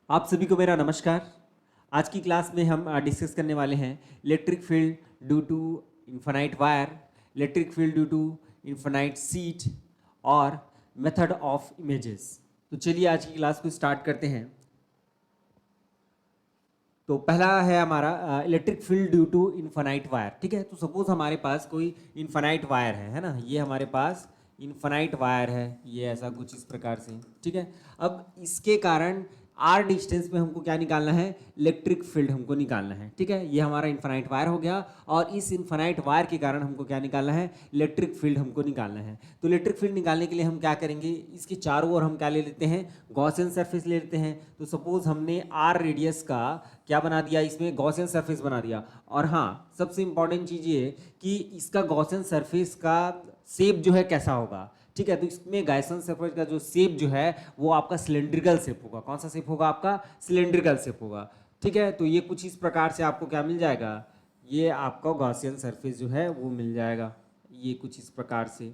आप सभी को मेरा नमस्कार। आज की क्लास में हम डिस्कस करने वाले हैं electric field due to infinite wire, electric field due to infinite sheet और मेथड ऑफ इमेजेस। तो चलिए आज की क्लास को स्टार्ट करते हैं। तो पहला है हमारा electric field due to infinite wire. ठीक है, तो सपोज हमारे पास कोई इन्फानाइट वायर है ना, ये हमारे पास इन्फानाइट वायर है, ये ऐसा कुछ इस प्रकार से। ठीक है, अब इसके कारण आर डिस्टेंस में हमको क्या निकालना है, इलेक्ट्रिक फील्ड हमको निकालना है। ठीक है, ये हमारा इन्फानाइट वायर हो गया और इस इन्फानाइट वायर के कारण हमको क्या निकालना है, इलेक्ट्रिक फील्ड हमको निकालना है। तो इलेक्ट्रिक फील्ड निकालने के लिए हम क्या करेंगे, इसके चारों ओर हम क्या ले लेते हैं, गॉसियन सरफेस ले लेते हैं। तो सपोज हमने आर रेडियस का क्या बना दिया, इसमें गॉसियन सरफेस बना दिया। और हाँ, सबसे इंपॉर्टेंट चीज़ ये कि इसका गॉसियन सरफेस का शेप जो है कैसा होगा। ठीक है, तो इसमें गॉसियन सरफेस का जो शेप जो है वो आपका सिलेंड्रिकल शेप होगा। कौन सा शेप होगा, आपका सिलेंड्रिकल शेप होगा। ठीक है, तो ये कुछ इस प्रकार से आपको क्या मिल जाएगा, ये आपका गॉसियन सरफेस जो है वो मिल जाएगा, ये कुछ इस प्रकार से।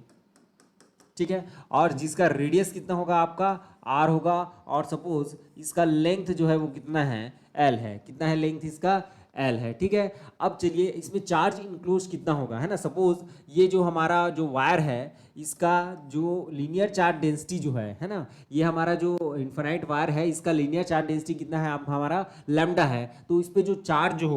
ठीक है, और जिसका रेडियस कितना होगा, आपका आर होगा। और सपोज इसका लेंथ जो है वो कितना है, एल है। कितना है लेंथ इसका, एल है। ठीक है, अब चलिए इसमें चार्ज इंक्लोज कितना होगा, है ना। सपोज ये जो हमारा जो वायर है इसका जो लीनियर चार्ज डेंसिटी जो है ना, ये हमारा जो इन्फिनाइट वायर है इसका लीनियर चार्ज डेंसिटी कितना है, अब हमारा लैम्डा है। तो इस पे जो चार्ज जो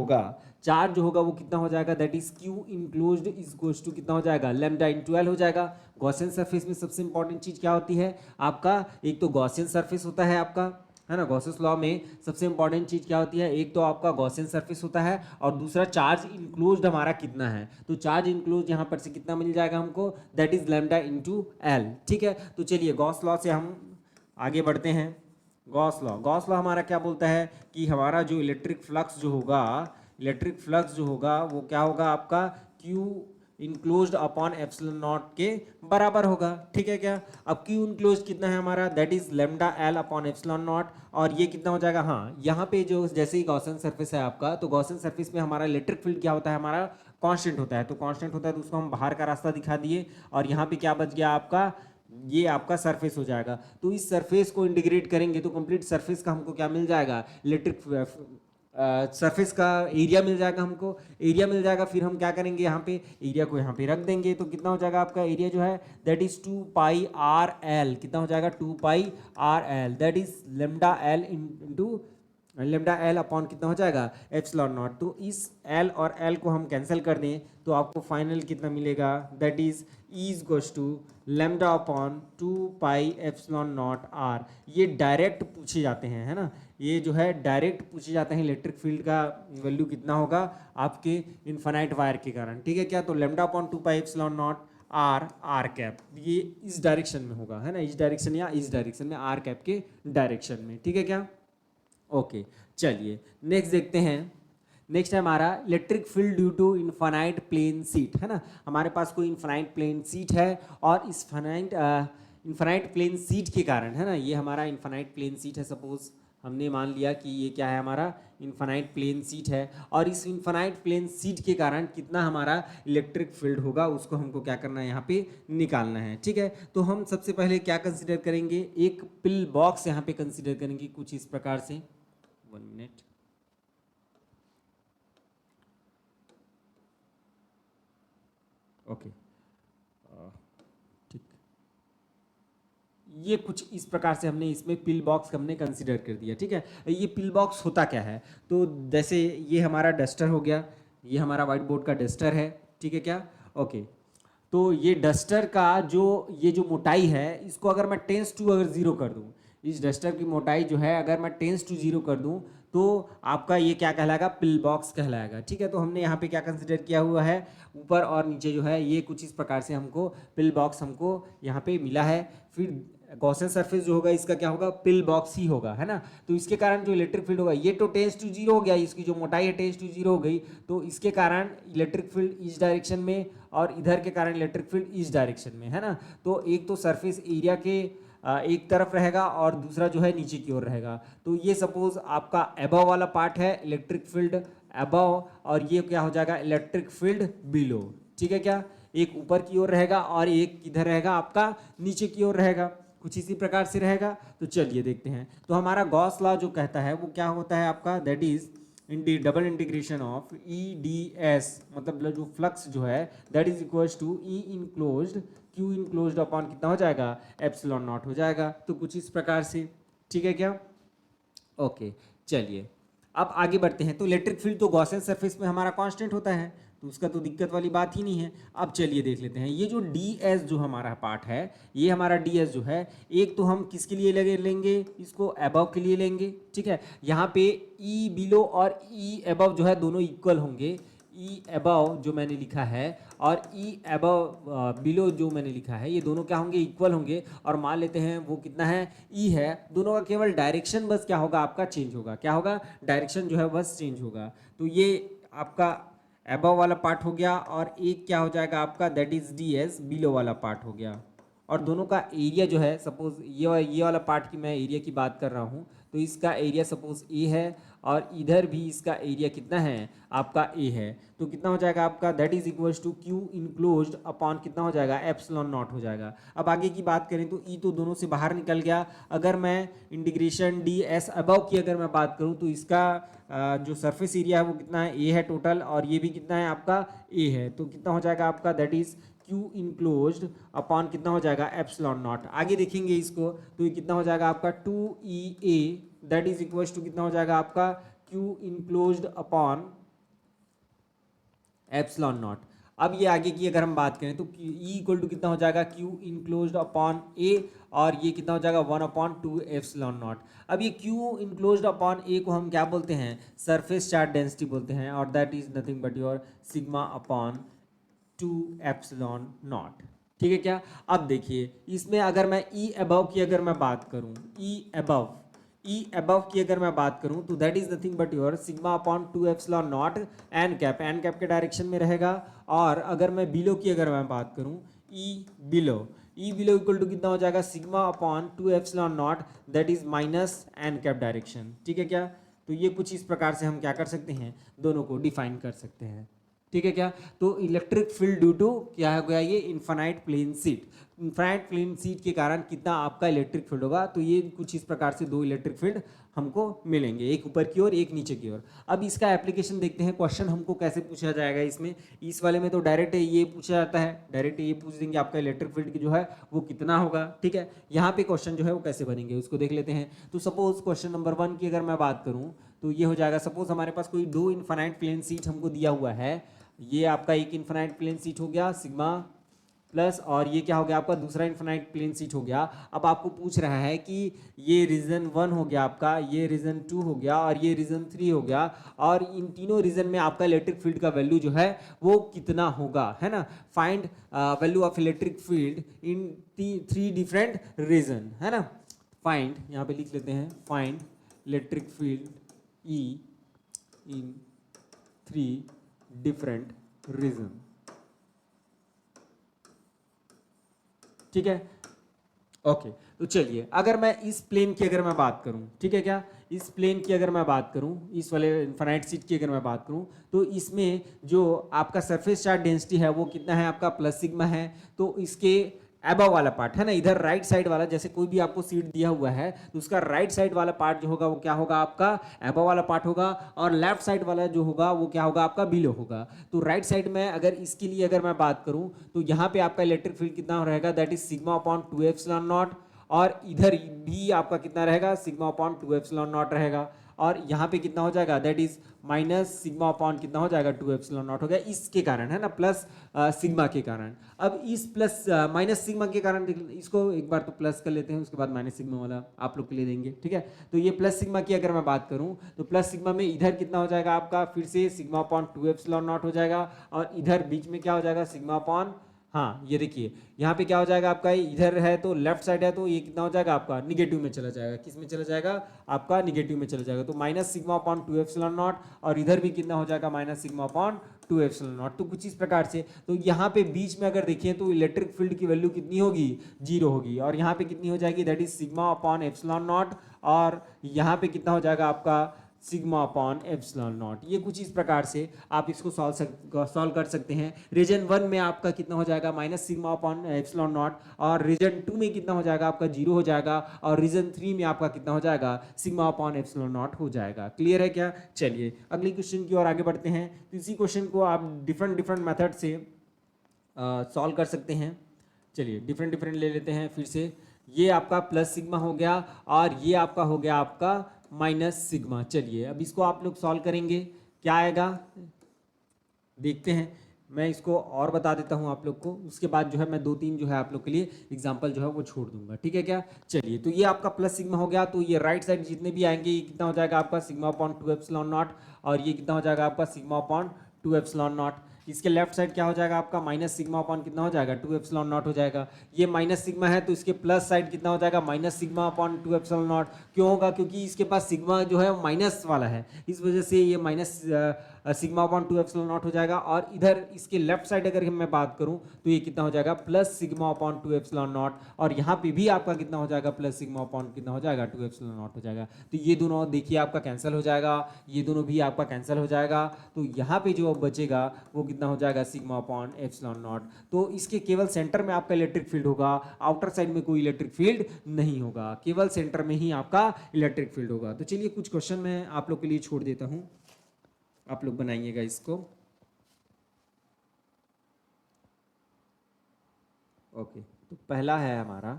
होगा वो कितना हो जाएगा, that is Q enclosed is equals to कितना हो जाएगा, लैम्डा इन 12 हो जाएगा। गॉसियन सरफेस में सबसे इंपॉर्टेंट चीज क्या होती है आपका, एक तो गॉसियन सरफेस होता है आपका, है ना। गॉसियस लॉ में सबसे इंपॉर्टेंट चीज क्या होती है, एक तो आपका गॉसियन सरफेस होता है और दूसरा चार्ज इंक्लोज्ड हमारा कितना है। तो चार्ज इंक्लोज्ड यहाँ पर से कितना मिल जाएगा हमको, that is lambda into L. ठीक है, तो चलिए गॉस लॉ से हम आगे बढ़ते हैं। गॉस लॉ हमारा क्या बोलता है कि हमारा जो इलेक्ट्रिक फ्लक्स जो होगा वो क्या होगा आपका, Q enclosed upon epsilon not के बराबर होगा। ठीक है क्या, अब क्यू इनक्लोज्ड कितना है हमारा, that is lambda L upon epsilon not. और ये कितना हो जाएगा, हाँ यहाँ पे जो जैसे ही गॉसियन सरफेस है आपका, तो गॉसियन सरफेस में हमारा इलेक्ट्रिक फील्ड क्या होता है, हमारा कांस्टेंट होता है। तो कांस्टेंट होता है तो उसको हम बाहर का रास्ता दिखा दिए और यहाँ पे क्या बच गया आपका, ये आपका सरफेस हो जाएगा। तो इस सरफेस को इंटीग्रेट करेंगे तो कंप्लीट सरफेस का हमको क्या मिल जाएगा, इलेक्ट्रिक सरफेस का एरिया मिल जाएगा हमको, एरिया मिल जाएगा। फिर हम क्या करेंगे, यहाँ पे एरिया को यहाँ पे रख देंगे तो कितना हो जाएगा आपका एरिया जो है, that is 2 pi R L. कितना हो जाएगा, 2 pi R L, that is lambda L into lambda L upon कितना हो जाएगा, एप्सिलॉन नॉट। तो इस एल और एल को हम कैंसिल कर दें तो आपको फाइनल कितना मिलेगा, that is is goes to lambda upon 2 pi epsilon naught R. ये डायरेक्ट पूछे जाते हैं, है ना, ये जो है डायरेक्ट पूछे जाते हैं इलेक्ट्रिक फील्ड का वैल्यू कितना होगा आपके इन्फिनाइट वायर के कारण। ठीक है क्या, तो lambda upon 2 pi epsilon naught R R cap, ये इस डायरेक्शन में होगा, है ना, इस डायरेक्शन या इस डायरेक्शन में, आर कैप के डायरेक्शन में। ठीक है क्या, ओके। चलिए नेक्स्ट देखते हैं। नेक्स्ट है हमारा electric field due to infinite plane sheet, है ना। हमारे पास कोई इन्फानाइट प्लेन सीट है और इस इन्फानाइट प्लेन सीट के कारण, है ना, ये हमारा इन्फानाइट प्लेन सीट है। सपोज हमने मान लिया कि ये क्या है, हमारा इन्फानाइट प्लेन सीट है और इस इन्फानाइट प्लेन सीट के कारण कितना हमारा इलेक्ट्रिक फील्ड होगा उसको हमको क्या करना है, यहाँ पे निकालना है। ठीक है, तो हम सबसे पहले क्या कंसीडर करेंगे, एक पिल बॉक्स यहाँ पे कंसीडर करेंगे कुछ इस प्रकार से। 1 मिनट, ओके, ठीक, ये कुछ इस प्रकार से हमने इसमें पिल बॉक्स हमने कंसीडर कर दिया। ठीक है, ये पिल बॉक्स होता क्या है, तो जैसे ये हमारा डस्टर हो गया, ये हमारा व्हाइट बोर्ड का डस्टर है। ठीक है क्या, ओके। तो ये डस्टर का जो ये जो मोटाई है, इसको अगर मैं 10 अगर 0 कर दूं, इस डस्टर की मोटाई जो है अगर मैं 10 कर दूं तो आपका ये क्या कहलाएगा, पिल बॉक्स कहलाएगा। ठीक है, तो हमने यहाँ पे क्या कंसिडर किया हुआ है, ऊपर और नीचे जो है ये कुछ इस प्रकार से हमको पिल बॉक्स हमको यहाँ पे मिला है। फिर गॉसियन सरफेस जो होगा इसका क्या होगा, पिल बॉक्स ही होगा, है ना। तो इसके कारण जो इलेक्ट्रिक फील्ड होगा, ये तो 10 हो गया, इसकी जो मोटाई है 10 हो गई, तो इसके कारण इलेक्ट्रिक फील्ड इस डायरेक्शन में और इधर के कारण इलेक्ट्रिक फील्ड इस डायरेक्शन में, है ना। तो एक तो सरफेस एरिया के एक तरफ रहेगा और दूसरा जो है नीचे की ओर रहेगा। तो ये सपोज आपका एबव वाला पार्ट है इलेक्ट्रिक फील्ड एबव, और ये क्या हो जाएगा, इलेक्ट्रिक फील्ड बिलो। ठीक है क्या, एक ऊपर की ओर रहेगा और एक किधर रहेगा आपका, नीचे की ओर रहेगा। कुछ इसी प्रकार से रहेगा। तो चलिए देखते हैं। तो हमारा गॉस लॉ जो कहता है वो क्या होता है आपका, that is double integration of E D S, मतलब जो फ्लक्स जो है that is equals to E enclosed Q enclosed upon कितना हो जाएगा, एप्सिलॉन नॉट हो जाएगा। तो कुछ इस प्रकार से, ठीक है क्या। ओके चलिए अब आगे बढ़ते हैं। तो इलेक्ट्रिक फील्ड तो गॉसियन सरफेस में हमारा कांस्टेंट होता है, तो उसका तो दिक्कत वाली बात ही नहीं है। अब चलिए देख लेते हैं ये जो डी एस जो हमारा पार्ट है, ये हमारा डी एस जो है, एक तो हम किसके लिए लगे लेंगे, इसको एबव के लिए लेंगे, ठीक है। यहाँ पे ई बिलो और ई एबव जो है दोनों इक्वल होंगे। ई एबव जो मैंने लिखा है और ई एबव बिलो जो मैंने लिखा है, ये दोनों क्या होंगे, इक्वल होंगे। और मान लेते हैं वो कितना है, ई है। दोनों का केवल डायरेक्शन बस क्या होगा आपका, चेंज होगा। क्या होगा, डायरेक्शन जो है बस चेंज होगा। तो ये आपका एबव वाला पार्ट हो गया और एक क्या हो जाएगा आपका, that is D S below वाला पार्ट हो गया। और दोनों का एरिया जो है, सपोज ये वाला पार्ट की मैं एरिया की बात कर रहा हूँ, तो इसका एरिया सपोज ए है और इधर भी इसका एरिया कितना है आपका ए है। तो कितना हो जाएगा आपका, that is equals to Q enclosed upon कितना हो जाएगा, एप्सिलॉन नॉट हो जाएगा। अब आगे की बात करें तो ई तो दोनों से बाहर निकल गया। अगर मैं इंटीग्रेशन डी एस अबव की अगर मैं बात करूं तो इसका जो सरफेस एरिया है वो कितना है, ए है टोटल, और ये भी कितना है आपका ए है। तो कितना हो जाएगा आपका, that is Q enclosed upon कितना हो जाएगा, एप्सिलॉन नॉट। आगे देखेंगे इसको तो ये कितना हो जाएगा आपका 2EA, that is equals to कितना हो जाएगा आपका, Q enclosed upon epsilon not. अब ये आगे की अगर हम बात करें तो E इक्वल टू कितना हो जाएगा, क्यू इनक्लोज्ड अपॉन ए, और ये कितना हो जाएगा 1/2 एप्सिलॉन नॉट। अब ये क्यू इनक्लोज्ड अपॉन ए को हम क्या बोलते हैं, सरफेस चार्ज डेंसिटी बोलते हैं, और that is nothing but your sigma upon 2 epsilon not, ठीक है क्या। अब देखिए इसमें अगर मैं ई अबव की अगर मैं बात करूं, ई अबव की अगर मैं बात करूं तो that is nothing but your sigma upon 2 epsilon not an cap के डायरेक्शन में रहेगा। और अगर मैं बिलो की अगर मैं बात करूं, ई बिलो इक्वल टू कितना हो जाएगा, sigma upon 2 epsilon naught, that is minus N cap direction, ठीक है क्या। तो ये कुछ इस प्रकार से हम क्या कर सकते हैं, दोनों को डिफाइन कर सकते हैं, ठीक है क्या। तो इलेक्ट्रिक फील्ड ड्यू टू क्या हो गया, ये इनफाइनाइट प्लेन सीट के कारण कितना आपका इलेक्ट्रिक फील्ड होगा। तो ये कुछ इस प्रकार से दो इलेक्ट्रिक फील्ड हमको मिलेंगे, एक ऊपर की ओर एक नीचे की ओर। अब इसका एप्लीकेशन देखते हैं, क्वेश्चन हमको कैसे पूछा जाएगा इसमें। इस वाले में तो डायरेक्ट ये पूछा जाता है, डायरेक्ट ये पूछ देंगे आपका इलेक्ट्रिक फील्ड की जो है वो कितना होगा, ठीक है। यहाँ पे क्वेश्चन जो है वो कैसे बनेंगे उसको देख लेते हैं। तो सपोज क्वेश्चन नंबर 1 की अगर मैं बात करूँ तो ये हो जाएगा, सपोज हमारे पास कोई दो इनफाइनाइट प्लेन सीट हमको दिया हुआ है। ये आपका एक इनफाइनाइट प्लेन सीट हो गया सिग्मा प्लस, और ये क्या हो गया आपका दूसरा इनफाइनाइट प्लेन सीट हो गया। अब आपको पूछ रहा है कि ये रीजन 1 हो गया आपका, ये रीजन 2 हो गया और ये रीजन 3 हो गया, और इन तीनों रीजन में आपका इलेक्ट्रिक फील्ड का वैल्यू जो है वो कितना होगा, है ना। Find value of electric field in 3 different region, है ना। फाइंड, यहाँ पे लिख लेते हैं, find electric field E in 3 different region, ठीक है। ओके तो चलिए अगर मैं इस प्लेन की अगर मैं बात करूं, ठीक है क्या, इस प्लेन की अगर मैं बात करूं, इस वाले इनफाइनाइट सीट की अगर मैं बात करूं, तो इसमें जो आपका सरफेस चार्ज डेंसिटी है वो कितना है आपका, प्लस सिग्मा है। तो इसके एबव वाला पार्ट है ना, इधर राइट साइड वाला, जैसे कोई भी आपको सीट दिया हुआ है तो उसका राइट साइड वाला पार्ट जो होगा वो क्या होगा आपका, एबव वाला पार्ट होगा, और लेफ्ट साइड वाला जो होगा वो क्या होगा आपका, बिलो होगा। तो राइट साइड में अगर इसके लिए अगर मैं बात करूं तो यहाँ पे आपका इलेक्ट्रिक फील्ड कितना रहेगा, that is sigma upon 2 epsilon not, और इधर भी आपका कितना रहेगा, सिग्मा अपॉन 2 एप्सिलॉन नॉट रहेगा, और यहाँ पे कितना हो जाएगा, that is minus sigma upon कितना हो जाएगा, 2 एप्सिलॉन नॉट हो गया इसके कारण, है ना, प्लस सिग्मा के कारण। अब इस प्लस माइनस सिग्मा के कारण इसको एक बार तो प्लस कर लेते हैं, उसके बाद माइनस सिग्मा वाला आप लोग के लिए देंगे, ठीक है। तो ये प्लस सिग्मा की अगर मैं बात करूं तो प्लस सिग्मा में इधर कितना हो जाएगा आपका, फिर से सिग्मा अपॉन 2 एप्सिलॉन नॉट हो जाएगा, और इधर बीच में क्या हो जाएगा, सिग्मा अपॉन, हाँ ये देखिए यहाँ पे क्या हो जाएगा आपका, इधर है तो लेफ्ट साइड है तो ये कितना हो जाएगा आपका, निगेटिव में चला जाएगा। किस में चला जाएगा आपका, निगेटिव में चला जाएगा। तो minus sigma upon 2 epsilon not, और इधर भी कितना हो जाएगा, minus sigma upon 2 epsilon not. तो कुछ इस प्रकार से, तो यहाँ पे बीच में अगर देखें तो इलेक्ट्रिक फील्ड की वैल्यू कितनी होगी, 0 होगी, और यहाँ पे कितनी हो जाएगी, that is sigma upon epsilon not, और यहाँ पे कितना हो जाएगा आपका सिग्मा अपॉन एप्सिलॉन नॉट। ये कुछ इस प्रकार से आप इसको सॉल्व कर सकते हैं। रीजन 1 में आपका कितना हो जाएगा minus sigma upon epsilon not, और रीजन 2 में कितना हो जाएगा आपका 0 हो जाएगा, और रीजन 3 में आपका कितना हो जाएगा सिग्मा अपॉन एप्सिलॉन नॉट हो जाएगा। क्लियर है क्या? चलिए अगली क्वेश्चन की ओर आगे बढ़ते हैं। तो इसी क्वेश्चन को आप डिफरेंट मेथड से सॉल्व कर सकते हैं। चलिए डिफरेंट ले लेते हैं फिर से। ये आपका प्लस सिग्मा हो गया और ये आपका हो गया आपका माइनस सिग्मा। चलिए अब इसको आप लोग सॉल्व करेंगे, क्या आएगा देखते हैं। मैं इसको और बता देता हूँ आप लोग को, उसके बाद जो है मैं 2-3 जो है आप लोग के लिए एग्जांपल जो है वो छोड़ दूंगा, ठीक है क्या? चलिए तो ये आपका प्लस सिग्मा हो गया, तो ये राइट साइड जितने भी आएंगे ये कितना हो जाएगा आपका सिग्मा अपॉन 2 एप्सिलॉन नॉट, और ये कितना हो जाएगा आपका सिग्मा अपॉन 2 एप्सिलॉन नॉट। इसके लेफ्ट साइड क्या हो जाएगा आपका माइनस सिग्मा अपॉन कितना हो जाएगा 2 एप्सिलॉन नॉट हो जाएगा। ये माइनस सिग्मा है तो इसके प्लस साइड कितना हो जाएगा minus sigma upon 2 epsilon not. क्यों होगा? क्योंकि इसके पास सिग्मा जो है माइनस वाला है, इस वजह से ये minus sigma upon 2 epsilon not हो जाएगा। और इधर इसके लेफ्ट साइड अगर मैं बात करूं तो ये कितना हो जाएगा plus sigma upon 2 epsilon not, और यहाँ पे भी आपका कितना हो जाएगा प्लस सिग्मा अपॉन कितना हो जाएगा 2 एप्सिलॉन नॉट हो जाएगा। तो ये दोनों देखिए आपका कैंसिल हो जाएगा, ये दोनों भी आपका कैंसिल हो जाएगा, तो यहाँ पे जो बचेगा वो कितना हो जाएगा सिग्मा अपॉन एप्सिलॉन नॉट। तो इसके केवल सेंटर में आपका इलेक्ट्रिक फील्ड होगा, आउटर साइड में कोई इलेक्ट्रिक फील्ड नहीं होगा, केवल सेंटर में ही आपका इलेक्ट्रिक फील्ड होगा। तो चलिए कुछ क्वेश्चन मैं आप लोग के लिए छोड़ देता हूँ, आप लोग बनाइएगा इसको। ओके तो पहला है हमारा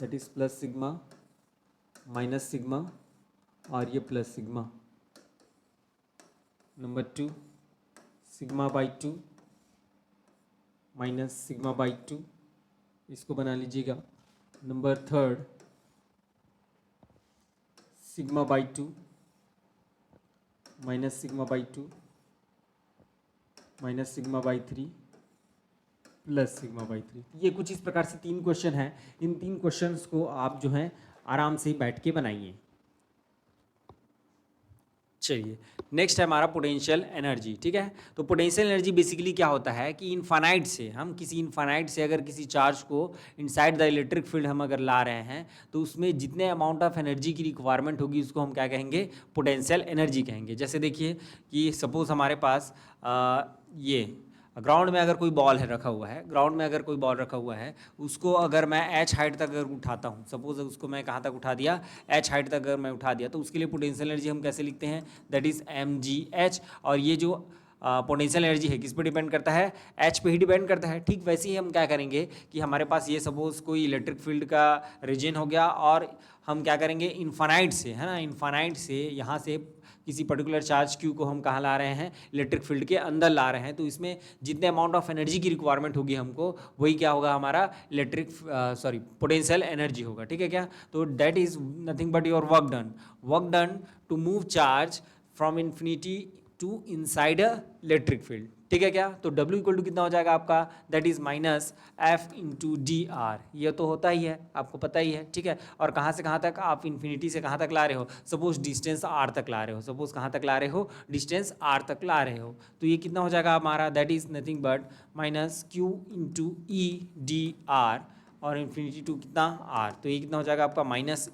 that is plus sigma minus sigma और ये plus sigma. Number 2 sigma by 2 minus sigma by 2, इसको बना लीजिएगा। Number 3 sigma by 2 minus sigma by 2 minus sigma by 3 plus sigma by 3। ये कुछ इस प्रकार से 3 क्वेश्चन हैं। इन 3 क्वेश्चंस को आप जो हैं आराम से बैठ के बनाइए। चलिए नेक्स्ट है हमारा पोटेंशियल एनर्जी, ठीक है। तो पोटेंशियल एनर्जी बेसिकली क्या होता है कि इनफाइनाइट से हम किसी इनफाइनाइट से अगर किसी चार्ज को इनसाइड द इलेक्ट्रिक फील्ड हम अगर ला रहे हैं तो उसमें जितने अमाउंट ऑफ एनर्जी की रिक्वायरमेंट होगी उसको हम क्या कहेंगे पोटेंशियल एनर्जी कहेंगे। जैसे देखिए कि सपोज हमारे पास ये ग्राउंड में अगर कोई बॉल है रखा हुआ है, ग्राउंड में अगर कोई बॉल रखा हुआ है उसको अगर मैं एच हाइट तक अगर उठाता हूँ, सपोज उसको मैं कहाँ तक उठा दिया एच हाइट तक अगर मैं उठा दिया, तो उसके लिए पोटेंशियल एनर्जी हम कैसे लिखते हैं दैट इज़ mgh। और ये जो पोटेंशियल एनर्जी है किस पे डिपेंड करता है एच पे ही डिपेंड करता है। ठीक वैसे ही हम क्या करेंगे कि हमारे पास ये सपोज कोई इलेक्ट्रिक फील्ड का रीजन हो गया और हम क्या करेंगे इनफाइनाइट से, है ना, इनफाइनाइट से यहाँ से किसी पर्टिकुलर चार्ज क्यू को हम कहाँ ला रहे हैं इलेक्ट्रिक फील्ड के अंदर ला रहे हैं, तो इसमें जितने अमाउंट ऑफ एनर्जी की रिक्वायरमेंट होगी हमको वही क्या होगा हमारा पोटेंशियल एनर्जी होगा, ठीक है क्या। तो that is nothing but your work done to move charge from infinity to inside a electric field, ठीक है क्या। तो W इक्वल टू कितना हो जाएगा आपका that is minus F into D R, ये तो होता ही है आपको पता ही है, ठीक है। और कहाँ से कहाँ तक आप इन्फिनिटी से कहाँ तक ला रहे हो, सपोज डिस्टेंस R तक ला रहे हो, सपोज कहाँ तक ला रहे हो डिस्टेंस R तक ला रहे हो, तो ये कितना हो जाएगा हमारा that is nothing but minus Q into E D R और इन्फिनिटी टू कितना R, तो ये कितना हो जाएगा आपका माइनस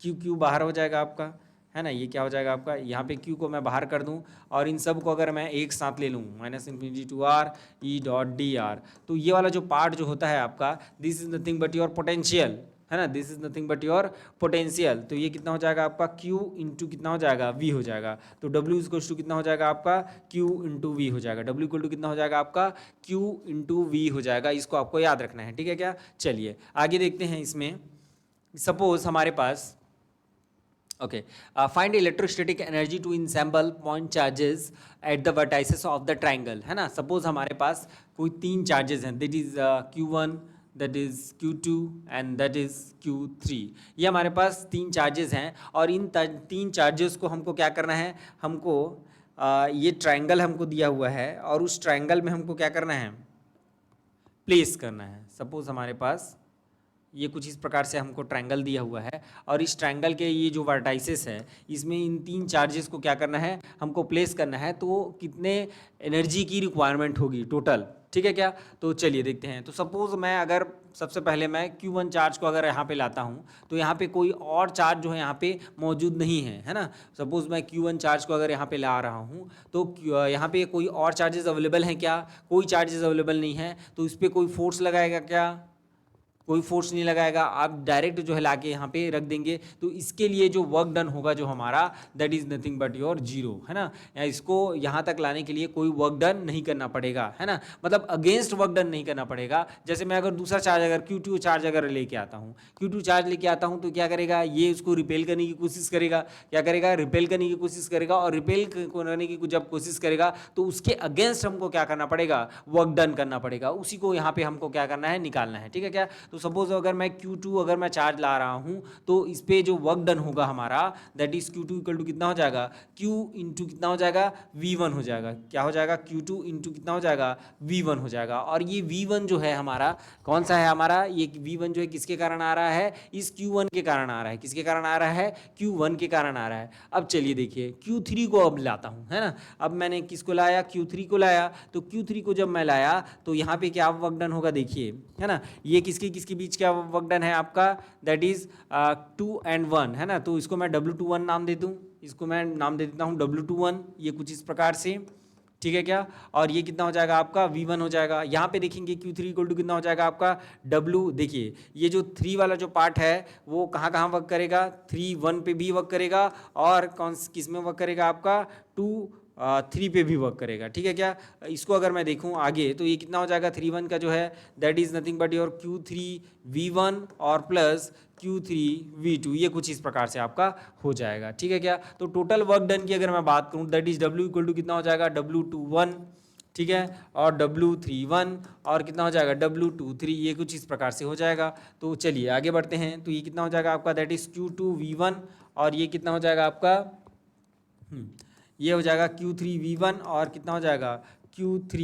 Q बाहर हो जाएगा आपका, है ना। ये क्या हो जाएगा आपका यहाँ पे Q को मैं बाहर कर दूँ और इन सब को अगर मैं एक साथ ले लूँ minus infinity to R E dot D R, तो ये वाला जो पार्ट जो होता है आपका this is nothing but your potential, है ना, this is nothing but your potential. तो ये कितना हो जाएगा आपका Q इंटू कितना हो जाएगा V हो जाएगा। तो W इक्वल टू कितना हो जाएगा आपका Q इंटू V हो जाएगा। W इक्वल टू कितना हो जाएगा आपका Q इंटू V हो जाएगा, इसको आपको याद रखना है, ठीक है क्या। चलिए आगे देखते हैं। इसमें सपोज हमारे पास okay find electrostatic energy to ensemble point charges at the vertices of the triangle, है ना। सपोज हमारे पास कोई 3 चार्जेस हैं that is Q1 that is Q2 and that is Q3। ये हमारे पास 3 चार्जेस हैं और इन 3 चार्जेस को हमको क्या करना है, हमको ये ट्राइंगल हमको दिया हुआ है और उस ट्राइंगल में हमको क्या करना है प्लेस करना है। सपोज हमारे पास ये कुछ इस प्रकार से हमको ट्रायंगल दिया हुआ है और इस ट्रायंगल के ये जो वर्टाइसेस है इसमें इन 3 चार्जेस को क्या करना है हमको प्लेस करना है। तो कितने एनर्जी की रिक्वायरमेंट होगी टोटल, ठीक है क्या। तो चलिए देखते हैं। तो सपोज मैं अगर सबसे पहले मैं Q1 चार्ज को अगर यहाँ पे लाता हूँ तो यहाँ पे कोई और चार्ज जो है यहाँ पे मौजूद नहीं है ना। सपोज मैं Q1 चार्ज को अगर यहाँ पे ला रहा हूँ तो यहाँ पे कोई और चार्जेस अवेलेबल हैं क्या? कोई चार्जेस अवेलेबल नहीं है। तो इस पर कोई फोर्स लगाएगा क्या? कोई फोर्स नहीं लगाएगा। आप डायरेक्ट जो है लाके यहाँ पे रख देंगे। तो इसके लिए जो वर्क डन होगा जो हमारा, that is nothing but your zero, है ना। या इसको यहाँ तक लाने के लिए कोई वर्क डन नहीं करना पड़ेगा, है ना। मतलब अगेंस्ट वर्क डन नहीं करना पड़ेगा। जैसे मैं अगर दूसरा चार्ज अगर Q2 चार्ज अगर लेके आता हूँ, Q2 चार्ज लेके आता हूँ तो क्या करेगा, ये उसको रिपेल करने की कोशिश करेगा। क्या करेगा? रिपेल करने की कोशिश करेगा। और रिपेल करने की जब कोशिश करेगा तो उसके अगेंस्ट हमको क्या करना पड़ेगा? वर्क डन करना पड़ेगा। उसी को यहाँ पे हमको क्या करना है? निकालना है, ठीक है क्या। तो सपोज अगर मैं Q2 अगर मैं चार्ज ला रहा हूँ तो इस पे जो वर्क डन होगा हमारा, that is Q2 equal to कितना हो जाएगा? Q इंटू कितना हो जाएगा? V1 हो जाएगा। क्या हो जाएगा? Q2 इंटू कितना हो जाएगा? V1 हो जाएगा। और ये V1 जो है हमारा कौन सा है? हमारा ये V1 जो है किसके कारण आ रहा है? इस Q1 के कारण आ रहा है। किसके कारण आ रहा है? Q1 के कारण आ रहा है। अब चलिए देखिए Q3 को अब लाता हूँ, है ना। अब मैंने किसको लाया? Q3 को लाया। तो Q3 को जब मैं लाया तो यहाँ पे क्या वर्क डन होगा देखिए, है ना। ये किसके बीच क्या वर्क डन है आपका? दैट इज 2 and 1, है ना। तो इसको मैं W21 नाम दे दूँ। इसको मैं नाम दे देता हूँ W21, ये कुछ इस प्रकार से, ठीक है क्या। और ये कितना हो जाएगा आपका? V1 हो जाएगा। यहाँ पे देखेंगे Q3 इक्वल टू कितना हो जाएगा आपका? W, देखिए ये जो 3 वाला जो पार्ट है वो कहाँ कहाँ वर्क करेगा? 3 1 पे भी वर्क करेगा। और कौन किस में वर्क करेगा आपका? 2 3 पे भी वर्क करेगा, ठीक है क्या। इसको अगर मैं देखूं आगे तो ये कितना हो जाएगा? 3 1 का जो है that is nothing but your Q3 V1 और प्लस Q3 V2, ये कुछ इस प्रकार से आपका हो जाएगा, ठीक है क्या। तो टोटल वर्क डन की अगर मैं बात करूं that is W equal to कितना हो जाएगा? W21, ठीक है। और W31 और कितना हो जाएगा? W23, ये कुछ इस प्रकार से हो जाएगा। तो चलिए आगे बढ़ते हैं। तो ये कितना हो जाएगा आपका? दैट इज Q2 V1 और ये कितना हो जाएगा आपका? ये हो जाएगा Q3 V1 और कितना हो जाएगा? Q3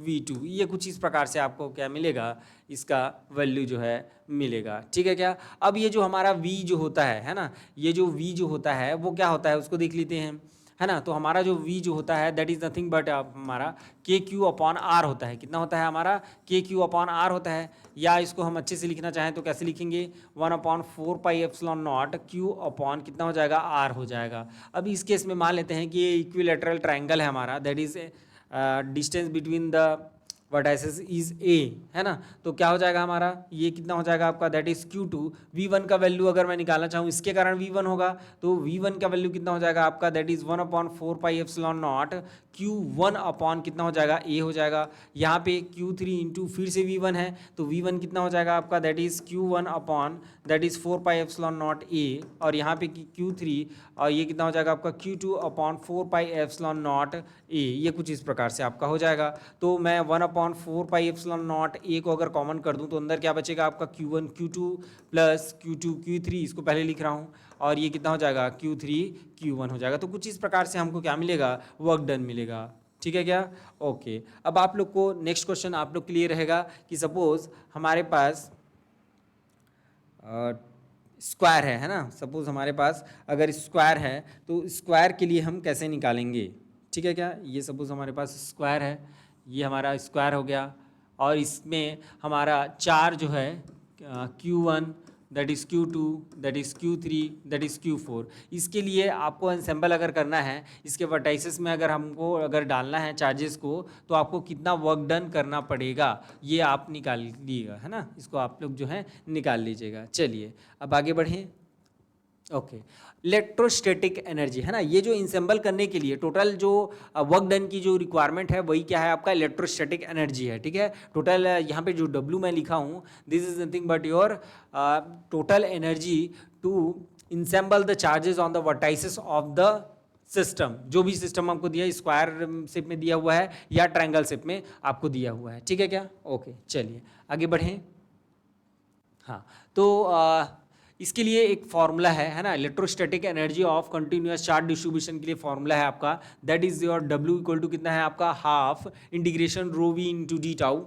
V2, ये कुछ इस प्रकार से आपको क्या मिलेगा? इसका वैल्यू जो है मिलेगा, ठीक है क्या। अब ये जो हमारा V जो होता है ना, ये जो V जो होता है वो क्या होता है उसको देख लेते हैं, है ना। तो हमारा जो V जो होता है दैट इज नथिंग बट हमारा KQ/R होता है। कितना होता है हमारा? KQ/R होता है। या इसको हम अच्छे से लिखना चाहें तो कैसे लिखेंगे? 1/4πε0 Q/ कितना हो जाएगा? R हो जाएगा। अब इस केस में मान लेते हैं कि ये इक्विलेटरल ट्रायंगल है हमारा, that is distance between the vertices is A, है ना। तो क्या हो जाएगा हमारा? ये कितना हो जाएगा आपका? That is Q2। V1 का वैल्यू अगर मैं निकालना चाहूँ इसके कारण V1 होगा, तो V1 का वैल्यू कितना हो जाएगा आपका? दैट इज 1/4πε0 Q1 कितना हो जाएगा? A हो जाएगा। यहाँ पे Q3 इंटू फिर से V1 है तो V1 कितना हो जाएगा आपका? That is Q1 that is 4πε0 A। और यहाँ पे Q3 और ये कितना हो जाएगा आपका? Q2/4πε0 A, ये कुछ इस प्रकार से आपका हो जाएगा। तो मैं 1/4πε0 A को अगर कॉमन कर दूं तो अंदर क्या बचेगा आपका? Q1 Q2 plus Q2 Q3, इसको पहले लिख रहा हूँ। और ये कितना हो जाएगा? Q3 Q1 हो जाएगा। तो कुछ इस प्रकार से हमको क्या मिलेगा? वर्क डन मिलेगा, ठीक है क्या। ओके, अब आप लोग को नेक्स्ट क्वेश्चन आप लोग क्लियर रहेगा कि सपोज हमारे पास स्क्वायर है ना। सपोज हमारे पास अगर स्क्वायर है तो स्क्वायर के लिए हम कैसे निकालेंगे, ठीक है क्या। ये सपोज हमारे पास स्क्वायर है, ये हमारा स्क्वायर हो गया। और इसमें हमारा चार जो है Q1 that is Q2 that is Q3 that is Q4, इसके लिए आपको अनसेंबल अगर करना है, इसके वर्टाइसेस में अगर हमको अगर डालना है चार्जेस को, तो आपको कितना वर्क डन करना पड़ेगा ये आप निकाल लीजिएगा, है ना। इसको आप लोग जो है निकाल लीजिएगा। चलिए अब आगे बढ़ें। ओके, इलेक्ट्रोस्टैटिक एनर्जी, है ना। ये जो इंसेंबल करने के लिए टोटल जो वर्क डन की जो रिक्वायरमेंट है वही क्या है आपका? इलेक्ट्रोस्टैटिक एनर्जी है, ठीक है। टोटल यहाँ पे जो W मैं लिखा हूँ this is nothing but your total energy to assemble the charges on the vertices of the system. जो भी सिस्टम आपको दिया है, स्क्वायर शेप में दिया हुआ है या ट्रायंगल शेप में आपको दिया हुआ है, ठीक है क्या। ओके चलिए आगे बढ़ें। हाँ, तो इसके लिए एक फॉर्मूला है ना। Electrostatic energy of continuous charge distribution के लिए फॉर्मूला है आपका, that is your W equal to कितना है आपका? Half integration rho V into D tau,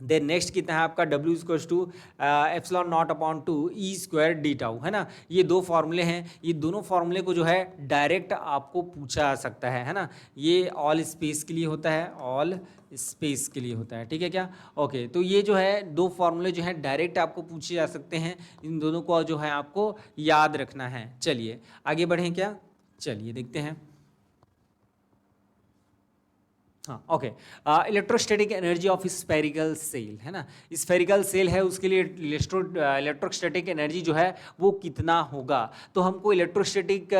then next कितना है आपका W equals to epsilon naught upon two E square D tau, है ना। ये दो फॉर्मूले हैं, ये दोनों फॉर्मूले को जो है डायरेक्ट आपको पूछा जा सकता है ना। ये ऑल स्पेस के लिए होता है, ऑल स्पेस के लिए होता है, ठीक है क्या। ओके, तो ये जो है दो फॉर्मूले जो है डायरेक्ट आपको पूछे जा सकते हैं, इन दोनों को जो है आपको याद रखना है। चलिए आगे बढ़ें क्या, चलिए देखते हैं। हाँ okay, electrostatic energy of spherical shell, है ना। स्फेरिकल सेल है, उसके लिए इलेक्ट्रोस्टैटिक एनर्जी जो है वो कितना होगा। तो हमको इलेक्ट्रोस्टैटिक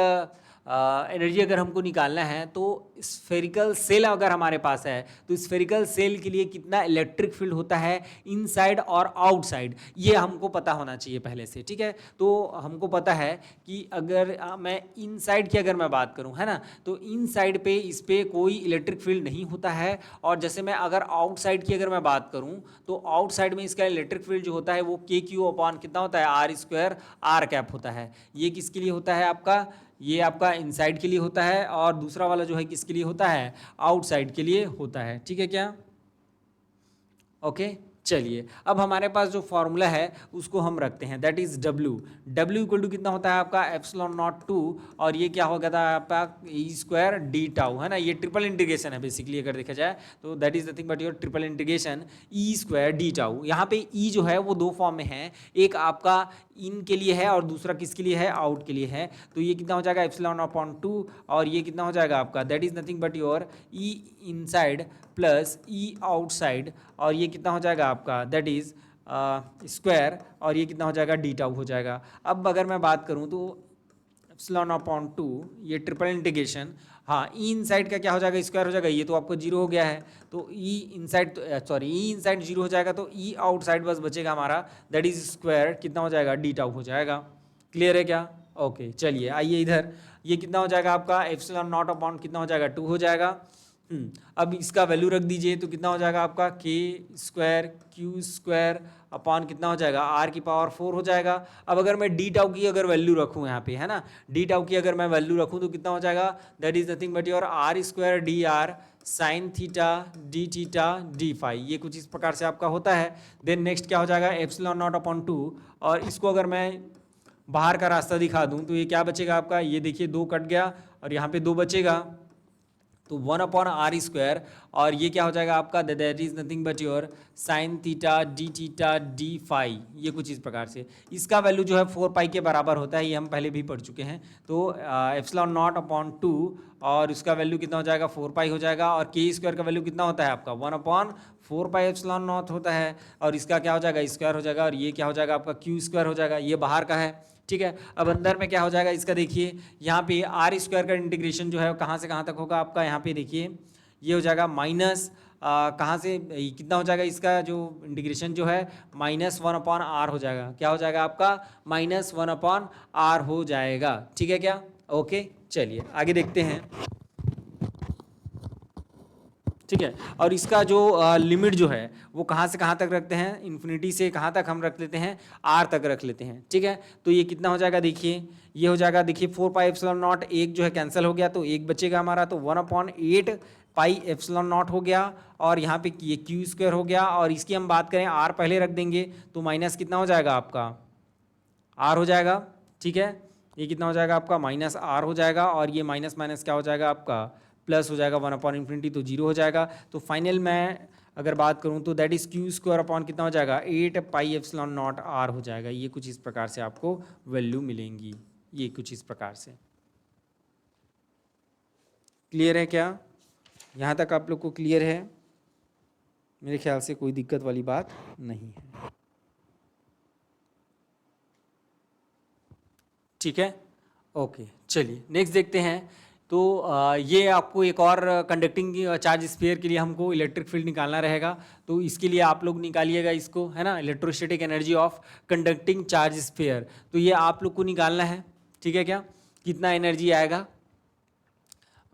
एनर्जी अगर हमको निकालना है तो स्फेरिकल सेल अगर हमारे पास है तो स्फेरिकल सेल के लिए कितना इलेक्ट्रिक फील्ड होता है इनसाइड और आउटसाइड, ये हमको पता होना चाहिए पहले से, ठीक है। तो हमको पता है कि अगर मैं इनसाइड की अगर मैं बात करूं, है ना, तो इनसाइड पे इस पे कोई इलेक्ट्रिक फील्ड नहीं होता है। और जैसे मैं अगर आउटसाइड की अगर मैं बात करूं तो आउटसाइड में इसका इलेक्ट्रिक फील्ड जो होता है वो के क्यू अपॉन कितना होता है, आर स्क्वायर आर कैप होता है। ये किसके लिए होता है आपका, ये आपका इनसाइड के लिए होता है, और दूसरा वाला जो है किसके लिए होता है, आउटसाइड के लिए होता है, ठीक है क्या। ओके चलिए, अब हमारे पास जो फॉर्मूला है उसको हम रखते हैं, that is W equal to कितना होता है आपका एप्सिलॉन नॉट 2, और ये क्या होगा था आपका ई स्क्वायर डी टाउ, है ना। ये ट्रिपल इंटीग्रेशन है बेसिकली अगर देखा जाए तो, that is nothing but your triple integration E square D tau. यहाँ पे ई जो है वो दो फॉर्म में है, एक आपका इन के लिए है और दूसरा किसके लिए है, आउट के लिए है। तो ये कितना हो जाएगा एप्सिलॉन अपॉन 2, और ये कितना हो जाएगा आपका, that is nothing but your E inside plus E outside, और ये कितना हो जाएगा आपका, दैट इज स्क्वायर, और ये कितना हो जाएगा डी टाउ हो जाएगा। अब अगर मैं बात करूं तो एप्सिलॉन अपॉन 2, ये ट्रिपल इंटीग्रेशन, हाँ ई इनसाइड का क्या हो जाएगा, स्क्वायर हो जाएगा, ये तो आपको जीरो हो गया है, तो ई इनसाइड सॉरी ई इनसाइड जीरो हो जाएगा, तो ई आउटसाइड बस बचेगा हमारा, दैट इज स्क्वायर कितना हो जाएगा, डी टाउ हो जाएगा। क्लियर है क्या। ओके चलिए आइए इधर, ये कितना हो जाएगा आपका एप्सिलॉन नॉट अपॉन कितना हो जाएगा, 2 हो जाएगा। अब इसका वैल्यू रख दीजिए तो कितना हो जाएगा आपका के स्क्वायर क्यू स्क्वायर अपॉन कितना हो जाएगा, आर की पावर 4 हो जाएगा। अब अगर मैं डी टाउ की अगर वैल्यू रखूँ यहाँ पे, है ना, डी टाउ की अगर मैं वैल्यू रखूँ तो कितना हो जाएगा, that is nothing but your R square D R sine theta D phi, ये कुछ इस प्रकार से आपका होता है। देन नेक्स्ट क्या हो जाएगा एप्सिलॉन नॉट अपॉन 2, और इसको अगर मैं बाहर का रास्ता दिखा दूँ तो ये क्या बचेगा आपका, ये देखिए 2 कट गया और यहाँ पे 2 बचेगा, तो 1 अपॉन आर स्क्वायर, और ये क्या हो जाएगा आपका, that is nothing but your sine theta D phi, ये कुछ इस प्रकार से। इसका वैल्यू जो है 4 पाई के बराबर होता है, ये हम पहले भी पढ़ चुके हैं। तो एप्सिलॉन नॉट अपॉन 2, और उसका वैल्यू कितना हो जाएगा 4 पाई हो जाएगा, और के स्क्वायर का वैल्यू कितना होता है आपका 1 अपॉन 4 पाई एप्सिलॉन नॉट होता है, और इसका क्या हो जाएगा स्क्वायर हो जाएगा, और ये क्या हो जाएगा आपका क्यू स्क्वायर हो जाएगा, ये बाहर का है, ठीक है। अब अंदर में क्या हो जाएगा इसका देखिए, यहाँ पे आर स्क्वायर का इंटीग्रेशन जो है कहाँ से कहाँ तक होगा आपका, यहाँ पे देखिए ये हो जाएगा माइनस कहाँ से कितना हो जाएगा इसका जो इंटीग्रेशन जो है -1 अपॉन आर हो जाएगा, क्या हो जाएगा आपका -1 अपॉन आर हो जाएगा, ठीक है क्या। ओके चलिए आगे देखते हैं, ठीक है। और इसका जो लिमिट जो है वो कहाँ से कहाँ तक रखते हैं, इन्फिनिटी से कहाँ तक हम रख लेते हैं, आर तक रख लेते हैं, ठीक है। तो ये कितना हो जाएगा देखिए, ये हो जाएगा देखिए 4 पाई एप्सिलॉन नॉट, एक जो है कैंसिल हो गया तो एक बचेगा हमारा, तो 1/8 पाई एप्सिलॉन नॉट हो गया, और यहाँ पे ये क्यू स्क्वायर हो गया, और इसकी हम बात करें आर पहले रख देंगे तो माइनस कितना हो जाएगा आपका आर हो जाएगा, ठीक है। ये कितना हो जाएगा आपका -r हो जाएगा, और ये माइनस माइनस क्या हो जाएगा आपका प्लस हो जाएगा, 1 अपॉन इन्फिनिटी तो 0 हो जाएगा। तो फाइनल मैं अगर बात करूं तो that is Q square upon कितना हो जाएगा 8 पाई एप्सिलॉन नॉट आर हो जाएगा। ये कुछ इस प्रकार से आपको वैल्यू मिलेंगी, ये कुछ इस प्रकार से। क्लियर है क्या, यहाँ तक आप लोग को क्लियर है, मेरे ख्याल से कोई दिक्कत वाली बात नहीं है, ठीक है। ओके चलिए नेक्स्ट देखते हैं। तो ये आपको एक और कंडक्टिंग चार्ज स्फीयर के लिए हमको इलेक्ट्रिक फील्ड निकालना रहेगा, तो इसके लिए आप लोग निकालिएगा इसको, है ना, electrostatic energy of conducting charge sphere. तो ये आप लोग को निकालना है, ठीक है क्या, कितना एनर्जी आएगा।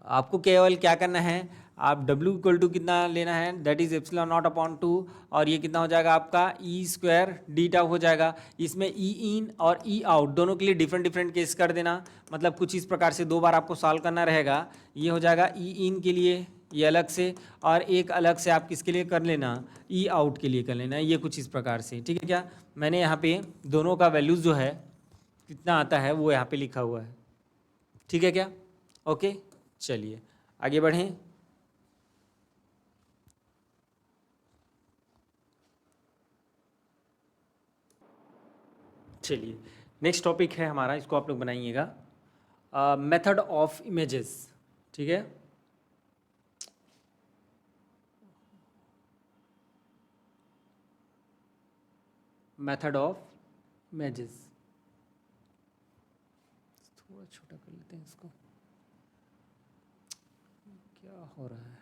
आपको केवल क्या करना है, आप W इक्वल टू कितना लेना है, that is epsilon naught upon 2, और ये कितना हो जाएगा आपका ई स्क्वायर डी टाउ हो जाएगा। इसमें ई इन और ई आउट दोनों के लिए डिफरेंट डिफरेंट केस कर देना, मतलब कुछ इस प्रकार से 2 बार आपको सॉल्व करना रहेगा। ये हो जाएगा ई इन के लिए ये अलग से, और एक अलग से आप किसके लिए कर लेना, ई आउट के लिए कर लेना, ये कुछ इस प्रकार से, ठीक है क्या। मैंने यहाँ पे दोनों का वैल्यूज़ जो है कितना आता है वो यहाँ पे लिखा हुआ है, ठीक है क्या। ओके चलिए आगे बढ़ें। चलिए नेक्स्ट टॉपिक है हमारा, इसको आप लोग बनाइएगा, मेथड ऑफ इमेजेस, ठीक है। मेथड ऑफ इमेजेस, थोड़ा छोटा कर लेते हैं इसको, क्या हो रहा है।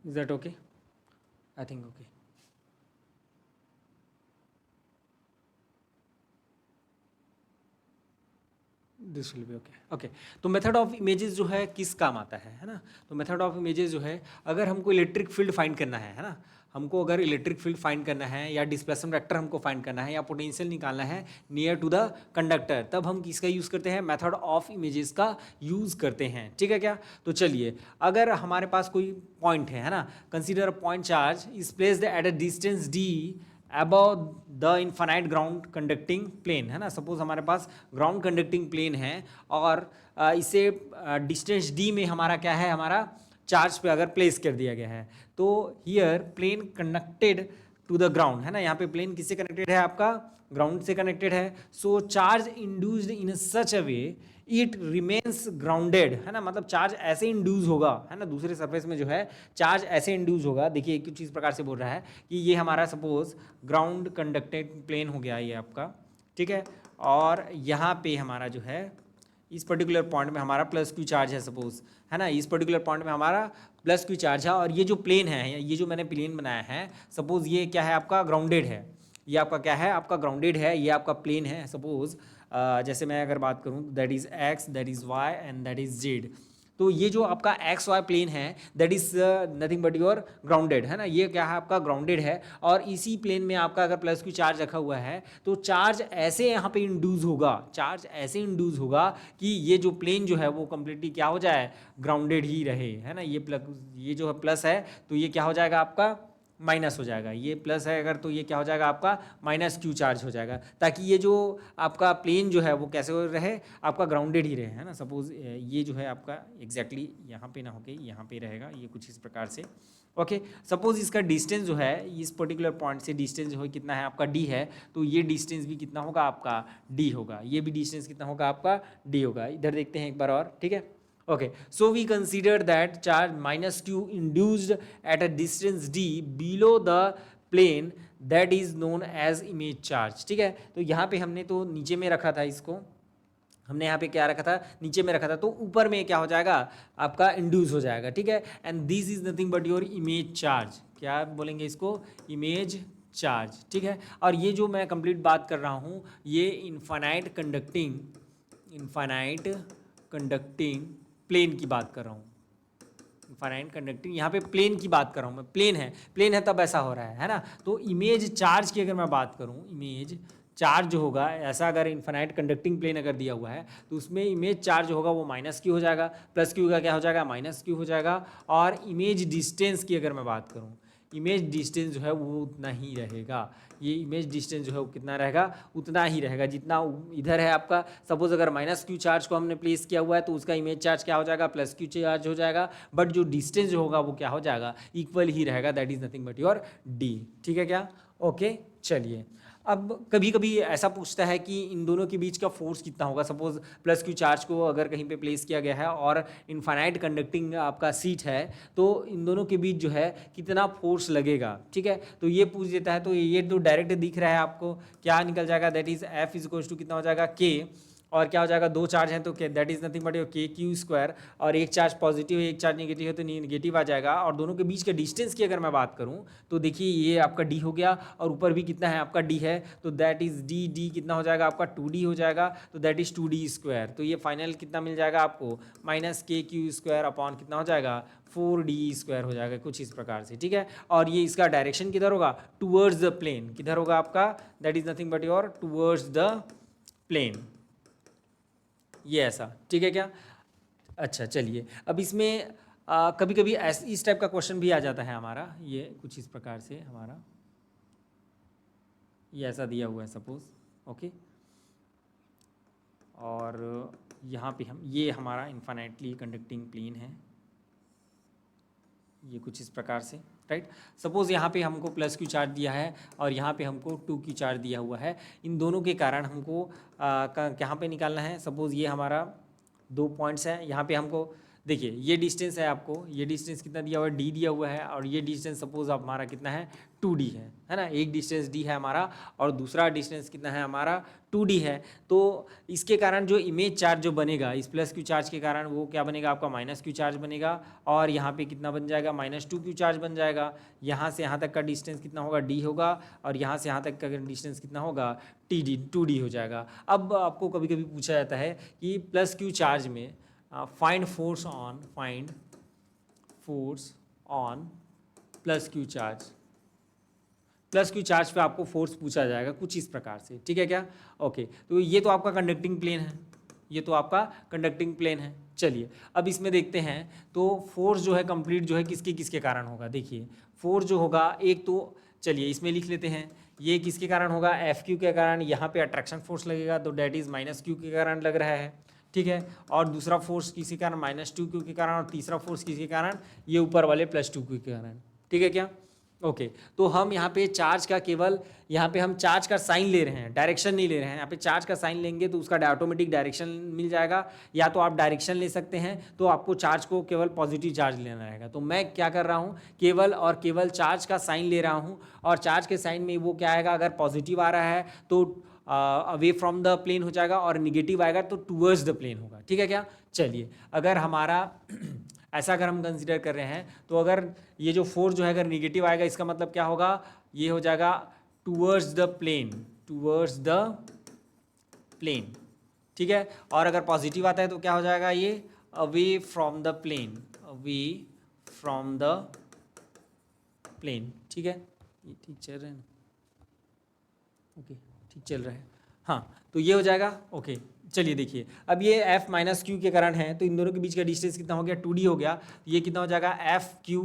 Is that okay? I think okay. This will be okay. Okay तो मेथड ऑफ इमेजेस जो है किस काम आता है ना। तो मेथड ऑफ इमेजेस जो है, अगर हमको इलेक्ट्रिक फील्ड फाइंड करना है ना, हमको अगर इलेक्ट्रिक फील्ड फाइंड करना है या डिस्प्लेसमेंट वेक्टर हमको फाइंड करना है या पोटेंशियल निकालना है नियर टू द कंडक्टर, तब हम किसका यूज़ करते हैं, मेथड ऑफ इमेजेस का यूज़ करते हैं, ठीक है क्या। तो चलिए अगर हमारे पास कोई पॉइंट है ना, consider a point charge is placed at a distance D above the infinite ground conducting plane, है ना। सपोज हमारे पास ग्राउंड कंडक्टिंग प्लेन है और इसे डिस्टेंस डी में हमारा क्या है, हमारा चार्ज पे अगर प्लेस कर दिया गया है, तो here plane connected to the ground, है ना। यहाँ पे प्लेन किससे कनेक्टेड है, आपका ग्राउंड से कनेक्टेड है। So charge induced in such a way it remains grounded, है ना। मतलब चार्ज ऐसे इंड्यूस होगा, है ना, दूसरे सरफेस में जो है चार्ज ऐसे इंड्यूस होगा। देखिए कुछ इस प्रकार से बोल रहा है कि ये हमारा सपोज ग्राउंड कंडक्टेड प्लेन हो गया ये आपका, ठीक है। और यहाँ पे हमारा जो है इस पर्टिकुलर पॉइंट में हमारा प्लस क्यू चार्ज है सपोज, है ना। इस पर्टिकुलर पॉइंट में हमारा प्लस क्यू चार्ज है, और ये जो प्लेन है, ये जो मैंने प्लेन बनाया है, सपोज ये क्या है, आपका ग्राउंडेड है। ये आपका क्या है, आपका ग्राउंडेड है, ये आपका प्लेन है। सपोज जैसे मैं अगर बात करूँ, that is x, that is why and that is Z. तो ये जो आपका एक्स वाई प्लेन है that is nothing but your grounded, है ना। ये क्या है, आपका ग्राउंडेड है, और इसी प्लेन में आपका अगर प्लस क्यू चार्ज रखा हुआ है, तो चार्ज ऐसे यहाँ पे इंड्यूस होगा, चार्ज ऐसे इंड्यूस होगा कि ये जो प्लेन जो है वो कम्प्लीटली क्या हो जाए, ग्राउंडेड ही रहे, है ना। ये जो है प्लस है, तो ये क्या हो जाएगा, आपका माइनस हो जाएगा। ये प्लस है अगर, तो ये क्या हो जाएगा, आपका माइनस क्यू चार्ज हो जाएगा, ताकि ये जो आपका प्लेन जो है वो कैसे रहे, आपका ग्राउंडेड ही रहे, है ना। सपोज ये जो है आपका एग्जैक्टली यहाँ पे ना होके यहाँ पे रहेगा, ये कुछ इस प्रकार से। ओके सपोज इसका डिस्टेंस जो है, इस पर्टिकुलर पॉइंट से डिस्टेंस जो है कितना है, आपका डी है, तो ये डिस्टेंस भी कितना होगा, आपका डी होगा। ये भी डिस्टेंस कितना होगा, आपका डी होगा। इधर देखते हैं एक बार और, ठीक है। Okay, so we consider that charge minus q induced at a distance d below the plane that is known as image charge, ठीक है। तो यहाँ पे हमने तो नीचे में रखा था इसको, हमने यहाँ पे क्या रखा था, नीचे में रखा था, तो ऊपर में क्या हो जाएगा, आपका इंड्यूस हो जाएगा, ठीक है। And this is nothing but your image charge, क्या बोलेंगे इसको, इमेज चार्ज, ठीक है। और ये जो मैं कंप्लीट बात कर रहा हूँ, ये इनफाइनाइट कंडक्टिंग प्लेन की बात कर रहा हूँ, इनफाइनाइट कंडक्टिंग, यहाँ पे प्लेन की बात कर रहा हूँ मैं, प्लेन है तब ऐसा हो रहा है ना। तो इमेज चार्ज की अगर मैं बात करूँ, इमेज चार्ज जो होगा, ऐसा अगर इनफाइनाइट कंडक्टिंग प्लेन अगर दिया हुआ है, तो उसमें इमेज चार्ज होगा वो माइनस क्यू हो जाएगा, प्लस क्यू का क्या हो जाएगा, माइनस क्यू हो जाएगा। और इमेज डिस्टेंस की अगर मैं बात करूँ, इमेज डिस्टेंस जो है वो उतना ही रहेगा। ये इमेज डिस्टेंस जो है वो कितना रहेगा, उतना ही रहेगा जितना इधर है आपका। सपोज अगर माइनस क्यू चार्ज को हमने प्लेस किया हुआ है, तो उसका इमेज चार्ज क्या हो जाएगा, प्लस क्यू चार्ज हो जाएगा। बट जो डिस्टेंस जो होगा वो क्या हो जाएगा, इक्वल ही रहेगा, that is nothing but your D, ठीक है क्या। ओके चलिए, अब कभी कभी ऐसा पूछता है कि इन दोनों के बीच का फोर्स कितना होगा। सपोज प्लस क्यू चार्ज को अगर कहीं पे प्लेस किया गया है और इनफाइनाइट कंडक्टिंग आपका सीट है, तो इन दोनों के बीच जो है कितना फोर्स लगेगा, ठीक है। तो ये पूछ देता है, तो ये तो डायरेक्ट दिख रहा है आपको, क्या निकल जाएगा, that is F is equals to कितना हो जाएगा, के और क्या हो जाएगा, दो चार्ज हैं तो that is nothing but your के क्यू स्क्वायर, और एक चार्ज पॉजिटिव है एक चार्ज नेगेटिव है तो नेगेटिव आ जाएगा। और दोनों के बीच के डिस्टेंस की अगर मैं बात करूं तो देखिए ये आपका डी हो गया और ऊपर भी कितना है आपका डी है, तो दैट इज डी, डी कितना हो जाएगा आपका 2d हो जाएगा, तो दैट इज 2d स्क्वायर। तो ये फाइनल कितना मिल जाएगा आपको, माइनस के क्यू स्क्वायर अपॉन कितना हो जाएगा 4d स्क्वायर हो जाएगा कुछ इस प्रकार से, ठीक है। और ये इसका डायरेक्शन किधर होगा, टूवर्ड्स द प्लेन, किधर होगा आपका, that is nothing but your towards the plane, ये ऐसा, ठीक है क्या। अच्छा चलिए, अब इसमें कभी कभी इस टाइप का क्वेश्चन भी आ जाता है हमारा, ये कुछ इस प्रकार से हमारा ये ऐसा दिया हुआ है सपोज, ओके। और यहाँ पे हम, ये हमारा इन्फाइनाइटली कंडक्टिंग प्लेन है, ये कुछ इस प्रकार से, राइट। सपोज़ यहाँ पे हमको प्लस क्यू चार्ज दिया है और यहाँ पे हमको 2 क्यू चार्ज दिया हुआ है। इन दोनों के कारण हमको कहाँ पे निकालना है, सपोज़ ये हमारा 2 पॉइंट्स हैं, यहाँ पे हमको देखिए ये डिस्टेंस है, आपको ये डिस्टेंस कितना दिया हुआ है, डी दिया हुआ है, और ये डिस्टेंस सपोज आप हमारा कितना है 2d है ना। एक डिस्टेंस d है हमारा और दूसरा डिस्टेंस कितना है हमारा 2d है। तो इसके कारण जो इमेज चार्ज जो बनेगा इस प्लस क्यू चार्ज के कारण, वो क्या बनेगा आपका माइनस क्यू चार्ज बनेगा, और यहाँ पे कितना बन जाएगा -2 क्यू चार्ज बन जाएगा। यहाँ से यहाँ तक का डिस्टेंस कितना होगा, d होगा, और यहाँ से यहाँ तक का डिस्टेंस कितना होगा, 2d हो जाएगा। अब आपको कभी कभी पूछा जाता है कि प्लस क्यू चार्ज में find force on plus Q charge, plus Q charge पे आपको फोर्स पूछा जाएगा कुछ इस प्रकार से, ठीक है क्या, ओके। तो ये तो आपका कंडक्टिंग प्लेन है, ये तो आपका कंडक्टिंग प्लेन है। चलिए अब इसमें देखते हैं, तो फोर्स जो है कंप्लीट जो है किसके किसके कारण होगा। देखिए फोर्स जो होगा, एक तो चलिए इसमें लिख लेते हैं, ये किसके कारण होगा, एफ क्यू के कारण, यहाँ पे अट्रैक्शन फोर्स लगेगा तो डेट इज -q के कारण लग रहा है, ठीक है। और दूसरा फोर्स किसी कारण -2q के कारण, और तीसरा फोर्स किसी कारण ये ऊपर वाले +2q के कारण, ठीक है क्या, ओके। तो हम यहाँ पे चार्ज का केवल, यहाँ पे हम चार्ज का साइन ले रहे हैं, डायरेक्शन नहीं ले रहे हैं। यहाँ पे चार्ज का साइन लेंगे तो उसका ऑटोमेटिक डायरेक्शन मिल जाएगा, या तो आप डायरेक्शन ले सकते हैं, तो आपको चार्ज को केवल पॉजिटिव चार्ज लेना रहेगा। तो मैं क्या कर रहा हूँ, केवल और केवल चार्ज का साइन ले रहा हूँ, और चार्ज के साइन में वो क्या आएगा, अगर पॉजिटिव आ रहा है तो अवे फ्रॉम द प्लेन हो जाएगा, और निगेटिव आएगा तो टूवर्ड्स द प्लेन होगा, ठीक है क्या। चलिए अगर हमारा ऐसा अगर हम कंसिडर कर रहे हैं, तो अगर ये जो फोर्स जो है अगर निगेटिव आएगा, इसका मतलब क्या होगा, ये हो जाएगा towards the plane, towards the plane, ठीक है। और अगर पॉजिटिव आता है तो क्या हो जाएगा, ये away from the plane, away from the plane, ठीक है। ये ठीक चल रहा है ना, ओके ठीक चल रहा है, हाँ। तो ये हो जाएगा, ओके। चलिए देखिए, अब ये f - q के कारण है, तो इन दोनों के बीच का डिस्टेंस कितना हो गया, 2d हो गया। तो ये कितना हो जाएगा, एफ क्यू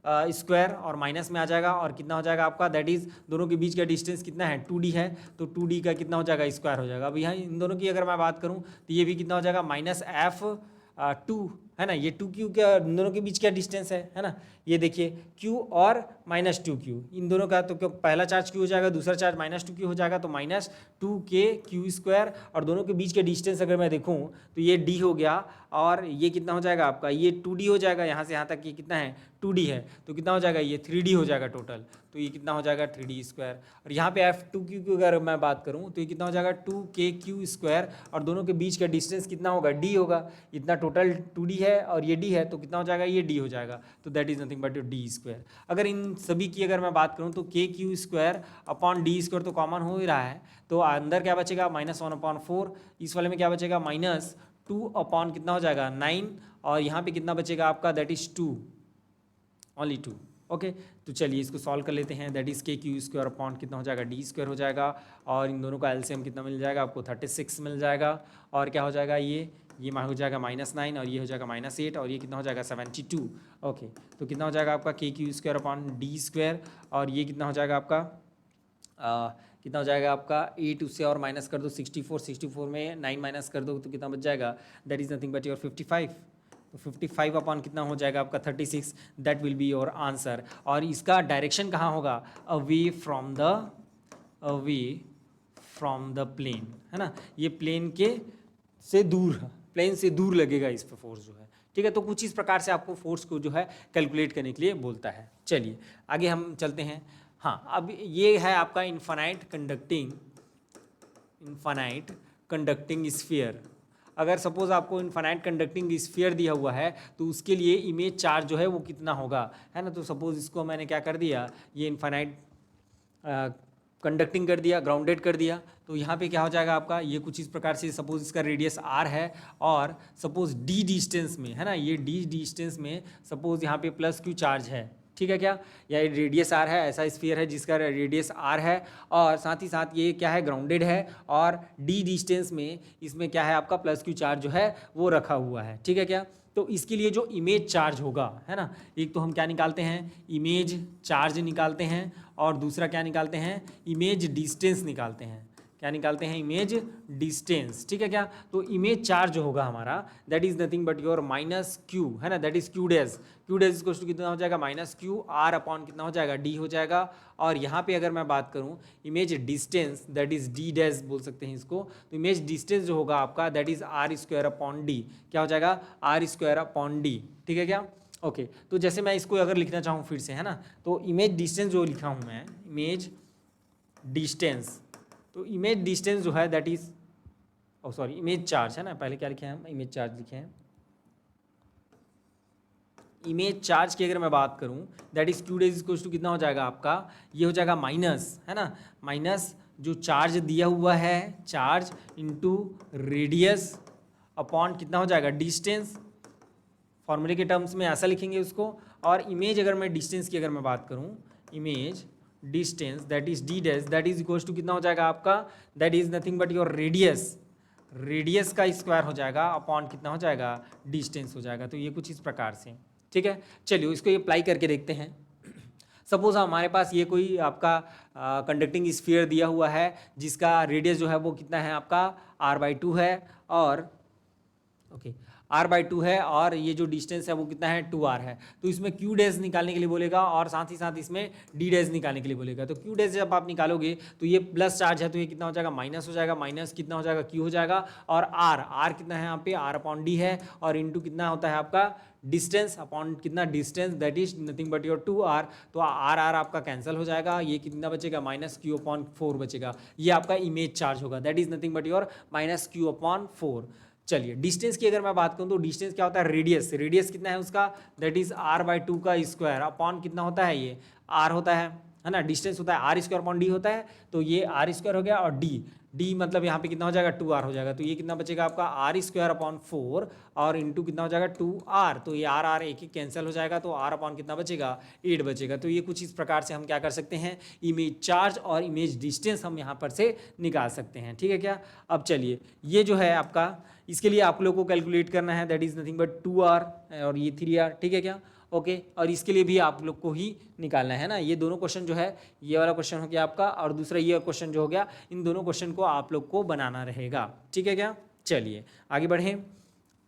स्क्वायर, और माइनस में आ जाएगा, और कितना हो जाएगा आपका, दैट इज दोनों के बीच का डिस्टेंस कितना है 2d है, तो 2d का कितना हो जाएगा, स्क्वायर हो जाएगा। अब यहाँ इन दोनों की अगर मैं बात करूँ तो ये भी कितना हो जाएगा, -f2 है ना, ये 2q के इन दोनों के बीच क्या डिस्टेंस है ना। ये देखिए q और -2q इन दोनों का, तो पहला चार्ज q हो जाएगा, दूसरा चार्ज -2q हो जाएगा, तो -2kq स्क्वायर, और दोनों के बीच के डिस्टेंस अगर मैं देखूं तो ये d हो गया, और ये कितना हो जाएगा आपका, ये 2d हो जाएगा, यहाँ से यहाँ तक ये कितना है 2d है, तो कितना हो जाएगा, ये 3d हो जाएगा टोटल। तो ये कितना हो जाएगा 3d स्क्वायर, और यहाँ पे f2q की अगर मैं बात करूँ तो ये कितना हो जाएगा 2kq स्क्वायर, और दोनों के बीच का डिस्टेंस कितना होगा, d होगा। इतना टोटल 2d है और ये d है, तो कितना हो जाएगा, ये d हो जाएगा, तो that is nothing but d square. अगर इन सभी की अगर मैं बात करूँ तो kq square upon d square तो कॉमन हो ही रहा है, तो अंदर क्या बचेगा, -1/4, इस वाले में क्या बचेगा, -2 अपॉन कितना हो जाएगा 9, और यहाँ पे कितना बचेगा आपका, दैट इज 2, ओनली 2, ओके। तो चलिए इसको सॉल्व कर लेते हैं, that is kq square upon कितना हो जाएगा, d स्क्वायर हो जाएगा, और इन दोनों का एलसीएम कितना मिल जाएगा आपको, 36 मिल जाएगा, और क्या हो जाएगा, ये हो जाएगा -9, और ये हो जाएगा -8, और ये कितना हो जाएगा 72, ओके। तो कितना हो जाएगा आपका kq square upon d square, और ये कितना हो जाएगा आपका, कितना हो जाएगा आपका 8 उससे और माइनस कर दो 64 में 9 माइनस कर दो तो कितना बच जाएगा, that is nothing but your 55। तो 55 अपॉन कितना हो जाएगा आपका 36, that will be your answer. और इसका डायरेक्शन कहाँ होगा, अवे फ्रॉम द प्लेन, है ना, ये प्लेन के से दूर, प्लेन से दूर लगेगा इस पर फोर्स जो है, ठीक है। तो कुछ इस प्रकार से आपको फोर्स को जो है कैलकुलेट करने के लिए बोलता है। चलिए आगे हम चलते हैं। हाँ, अब ये है आपका इन्फानाइट कंडक्टिंग स्फीयर। अगर सपोज आपको इनफाइनाइट कंडक्टिंग स्फीयर दिया हुआ है तो उसके लिए इमेज चार्ज जो है वो कितना होगा, है ना। तो सपोज इसको मैंने क्या कर दिया, ये इनफाइनाइट कंडक्टिंग कर दिया, ग्राउंडेड कर दिया, तो यहाँ पे क्या हो जाएगा आपका, ये कुछ इस प्रकार से, सपोज इसका रेडियस r है और सपोज d डिस्टेंस में, है ना, ये d डिस्टेंस में सपोज यहाँ पे प्लस q चार्ज है, ठीक है क्या, या रेडियस r है, ऐसा स्फीयर है जिसका रेडियस r है और साथ ही साथ ये क्या है, ग्राउंडेड है और d डिस्टेंस में इसमें क्या है आपका प्लस q चार्ज जो है वो रखा हुआ है, ठीक है क्या। तो इसके लिए जो इमेज चार्ज होगा, है ना, एक तो हम क्या निकालते हैं, इमेज चार्ज निकालते हैं और दूसरा क्या निकालते हैं, इमेज डिस्टेंस निकालते हैं। क्या निकालते हैं, इमेज डिस्टेंस, ठीक है क्या। तो इमेज चार्ज जो होगा हमारा that is nothing but your minus Q, है ना, that is Q dash. Q dash equal to कितना हो जाएगा, माइनस क्यू आर अपॉन कितना हो जाएगा, डी हो जाएगा। और यहाँ पे अगर मैं बात करूँ image distance that is D dash बोल सकते हैं इसको, तो इमेज डिस्टेंस जो होगा आपका that is R square upon D, क्या हो जाएगा, आर स्क्वायर अपॉन डी, ठीक है क्या। ओके तो जैसे मैं इसको अगर लिखना चाहूँ फिर से, है ना, तो इमेज डिस्टेंस जो लिखा हूँ मैं, इमेज डिस्टेंस, तो इमेज डिस्टेंस जो है that is, oh sorry, image charge, है ना, पहले क्या लिखे हैं हम, इमेज चार्ज लिखे हैं। इमेज चार्ज की अगर मैं बात करूं that is Q dash equal to कितना हो जाएगा आपका, ये हो जाएगा माइनस, है ना, माइनस जो चार्ज दिया हुआ है चार्ज इनटू रेडियस अपॉन कितना हो जाएगा, डिस्टेंस, फॉर्मूले के टर्म्स में ऐसा लिखेंगे उसको। और इमेज अगर मैं डिस्टेंस की अगर मैं बात करूं, image distance that is D dash that is equal to कितना हो जाएगा आपका, that is nothing but your radius, radius का स्क्वायर हो जाएगा अपॉन कितना हो जाएगा, डिस्टेंस हो जाएगा। तो ये कुछ इस प्रकार से, ठीक है। चलिए इसको ये अप्लाई करके देखते हैं। सपोज हमारे पास ये कोई आपका कंडक्टिंग स्फीयर दिया हुआ है जिसका रेडियस जो है वो कितना है आपका r/2 है और ओके r/2 है और ये जो डिस्टेंस है वो कितना है 2r है। तो इसमें q डैश निकालने के लिए बोलेगा और साथ ही साथ इसमें d डैश निकालने के लिए बोलेगा। तो q डैश जब आप निकालोगे तो ये प्लस चार्ज है तो ये कितना हो जाएगा, माइनस हो जाएगा, माइनस कितना हो जाएगा, q हो जाएगा और r कितना है यहाँ पे, r अपॉन डी है और इंटू कितना होता है आपका डिस्टेंस अपॉन कितना, distance that is nothing but your 2r। तो r आपका कैंसिल हो जाएगा, ये कितना बचेगा, माइनस q अपॉन 4 बचेगा। ये आपका इमेज चार्ज होगा that is nothing but your minus q upon 4। चलिए डिस्टेंस की अगर मैं बात करूं तो डिस्टेंस क्या होता है, रेडियस, रेडियस कितना है उसका, दैट इज r/2 का स्क्वायर अपॉन कितना होता है, ये r होता है ना, डिस्टेंस होता है r स्क्वायर अपॉन d होता है, तो ये r स्क्वायर हो गया और d मतलब यहाँ पे कितना हो जाएगा 2r हो जाएगा। तो ये कितना बचेगा आपका r स्क्वायर अपॉन 4 और इंटू कितना हो जाएगा 2r, तो ये r एक एक कैंसिल हो जाएगा तो r अपॉन कितना बचेगा, 8 बचेगा। तो ये कुछ इस प्रकार से हम क्या कर सकते हैं, इमेज चार्ज और इमेज डिस्टेंस हम यहाँ पर से निकाल सकते हैं, ठीक है क्या। अब चलिए ये जो है आपका, इसके लिए आप लोग को कैलकुलेट करना है that is nothing but 2r और ये 3r, ठीक है क्या। ओके और इसके लिए भी आप लोग को ही निकालना है ना। ये दोनों क्वेश्चन जो है, ये वाला क्वेश्चन हो गया आपका और दूसरा ये क्वेश्चन जो हो गया, इन दोनों क्वेश्चन को आप लोग को बनाना रहेगा, ठीक है क्या। चलिए आगे बढ़ें।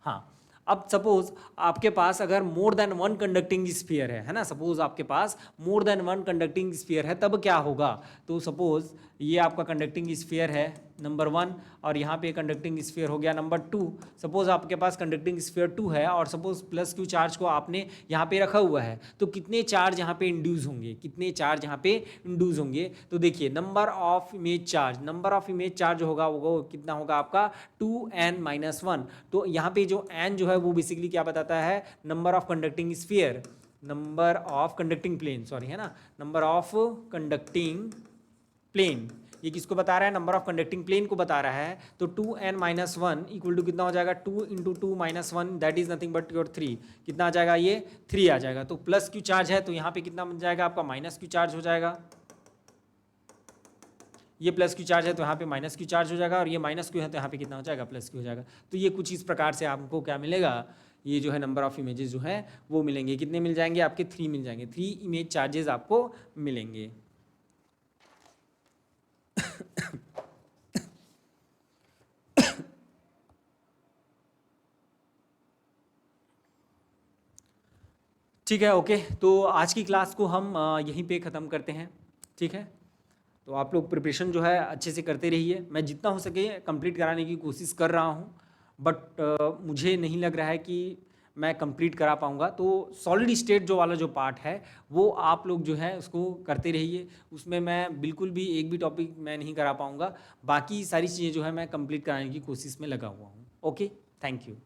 हाँ अब सपोज आपके पास अगर more than one conducting sphere है ना, सपोज आपके पास more than one conducting sphere है तब क्या होगा। तो सपोज ये आपका कंडक्टिंग स्फीयर है नंबर 1 और यहाँ पे कंडक्टिंग स्फीयर हो गया नंबर 2। सपोज आपके पास कंडक्टिंग स्फीयर 2 है और सपोज प्लस q चार्ज को आपने यहाँ पे रखा हुआ है, तो कितने चार्ज यहाँ पे इंड्यूस होंगे, कितने चार्ज यहाँ पे इंड्यूस होंगे। तो देखिए number of image charge, number of image charge होगा वो कितना होगा आपका 2n-1। तो यहाँ पे जो n जो है वो बेसिकली क्या बताता है, number of conducting sphere, number of conducting plane, sorry, है ना, नंबर ऑफ कंडक्टिंग प्लेन, ये किसको बता रहा है, नंबर ऑफ कंडक्टिंग प्लेन को बता रहा है। तो 2n-1 इक्वल टू कितना हो जाएगा, 2 × 2-1 that is nothing but your 3, कितना आ जाएगा, ये 3 आ जाएगा। तो प्लस q चार्ज है तो यहाँ पे कितना बन जाएगा आपका, माइनस q चार्ज हो जाएगा। ये प्लस q चार्ज है तो यहाँ पे माइनस q चार्ज हो जाएगा और ये माइनस q है तो यहाँ पे कितना हो जाएगा, प्लस q हो जाएगा। तो ये कुछ इस प्रकार से आपको क्या मिलेगा, ये जो है नंबर ऑफ इमेजेस जो है वो मिलेंगे, कितने मिल जाएंगे आपके, 3 मिल जाएंगे, 3 इमेज चार्जेस आपको मिलेंगे। ठीक है ओके, तो आज की क्लास को हम यहीं पे ख़त्म करते हैं, ठीक है। तो आप लोग प्रिपरेशन जो है अच्छे से करते रहिए, मैं जितना हो सके कंप्लीट कराने की कोशिश कर रहा हूँ, बट मुझे नहीं लग रहा है कि मैं कंप्लीट करा पाऊँगा। तो सॉलिड स्टेट जो वाला जो पार्ट है वो आप लोग जो है उसको करते रहिए, उसमें मैं बिल्कुल भी एक भी टॉपिक मैं नहीं करा पाऊँगा, बाकी सारी चीज़ें जो है मैं कंप्लीट कराने की कोशिश में लगा हुआ हूँ। Okay, thank you.